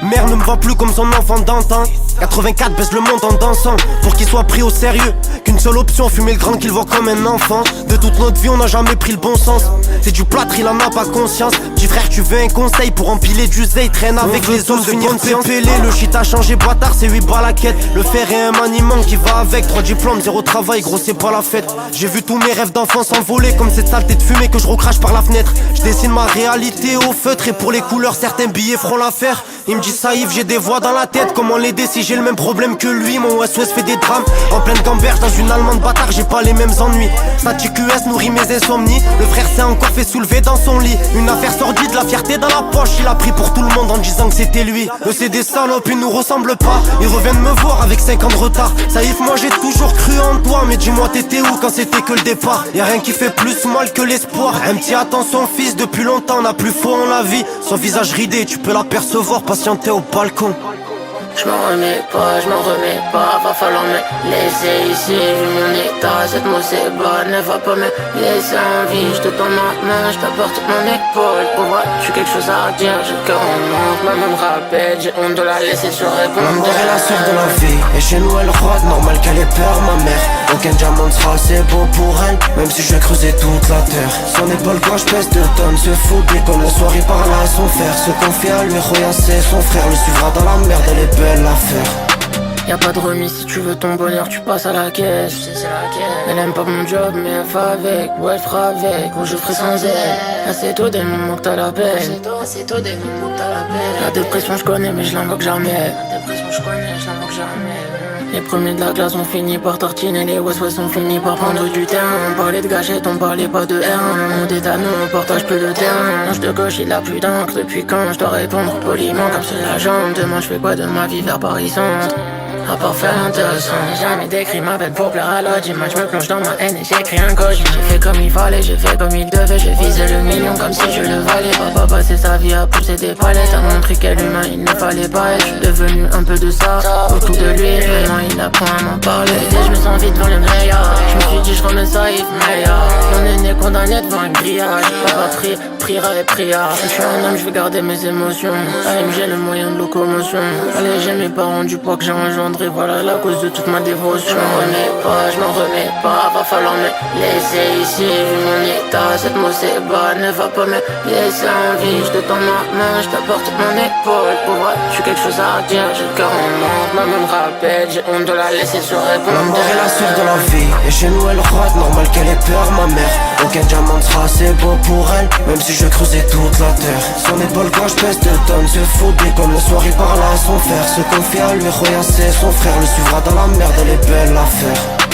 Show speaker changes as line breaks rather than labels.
Mère ne me voit plus comme son enfant d'antan. 84 baisse le monde en dansant pour qu'il soit pris au sérieux. Qu'une seule option, fumer le grand qu'il voit comme un enfant. De toute notre vie on n'a jamais pris le bon sens. C'est du plâtre, il en a pas conscience. Petit frère tu veux un conseil pour empiler du zé. Traîne avec les autres, finir pépélé. Le shit a changé bâtard, c'est 8 balles à quête. Le fer est un maniement qui va avec 3 diplômes, 0 travail, gros c'est pas la fête. J'ai vu tous mes rêves d'enfant s'envoler comme cette saleté de fumée que je recrache par la fenêtre. Je dessine ma réalité au feutre et pour les couleurs certains billets feront l'affaire. Il me dit Saïf, j'ai des voix dans la tête, comment l'aider si j'ai le même problème que lui. Mon SOS fait des drames, en pleine gamberge dans une allemande bâtard, j'ai pas les mêmes ennuis. Static US nourrit mes insomnies, le frère s'est encore fait soulever dans son lit. Une affaire sordide, la fierté dans la poche, il a pris pour tout le monde en disant que c'était lui. C'est des salopes, ils nous ressemblent pas, ils reviennent me voir avec 5 ans de retard. Saïf, moi j'ai toujours cru en toi, mais dis-moi t'étais où quand c'était que le départ. Y'a rien qui fait plus mal que l'espoir. Un petit attention fils, depuis longtemps on a plus faux en la vie. Son visage ridé, tu peux l'apercevoir patienter au balcon.
Je m'en remets pas, va falloir me laisser ici. Vu mon état, cette mousseba ne va pas me laisser en vie. Je te tends ma main, je t'apporte mon épaule. Pour voir, j'ai quelque chose à dire, j'ai le cœur en manque. Maman me rappelle, j'ai honte de la laisser sur répondre.
Ma mère est la sœur de la vie, et chez nous elle rôde, normal qu'elle ait peur ma mère. Aucun diamant ne sera assez beau pour elle, même si je vais creuser toute la terre. Son épaule gauche pèse 2 tonnes, se fout dès comme le soir il parle à son frère. Se confie à lui, Roya c'est son frère, le suivra dans la merde, elle est belle l'affaire.
Y'a pas de remise, si tu veux ton bonheur, tu passes à la caisse. Elle aime pas mon job, mais elle va avec, ou elle fera avec, ou je ferai sans elle. Assez tôt des moments que t'as la peine. La dépression je connais, mais je l'invoque jamais. Les premiers de la classe ont fini par tartiner, les West ont fini par prendre du terrain. On parlait de gâchette, on parlait pas de R1. On détale, on partage peu de terrain. L'ange de gauche il a plus d'encre, depuis quand je dois répondre poliment comme c'est la jambe. Demain je fais quoi de ma vie vers Paris Centre? À part faire l'intéressant, j'ai jamais décrit ma peine pour plaire à l'autre. J'imagine, je me plonge dans ma haine et j'écris un code. J'ai fait comme il fallait, j'ai fait comme il devait. J'ai visé le million comme si je le valais. Papa passé sa vie à pousser des palettes, à montrer quel humain il ne fallait pas être. Je suis devenu un peu de ça, autour de lui. Vraiment il apprend à m'en parler. Et je me sens vite devant le meilleur. Je me suis dit je remets ça, il meilleur. On est né condamné devant un grillage. Papa priera et priera. Je suis un homme, je vais garder mes émotions. AMG le moyen de locomotion. Allez, j'ai mes parents du poids que j'ai engendré. Et voilà la cause de toute ma dévotion. Je m'en remets pas, va falloir me laisser ici. Vu mon état, cette mousseba ne va pas me laisser en vie. Je te tends ma main, je t'apporte mon épaule. Pour voir, j'ai quelque chose à dire, j'ai le cœur en manque. Maman me rappelle, j'ai honte de la laisser sur répondre.
Ma mère est la sœur de la vie, et chez nous elle rôde, normal qu'elle ait peur ma mère. Aucun diamant ne sera assez beau pour elle, même si je creusais toute la terre. Son épaule gauche pèse 2 tonnes, se fout dès comme le soir il parle à son frère. Se confie à lui, Roya c'est son frère, le suivra dans la merde, elle est belle l'affaire.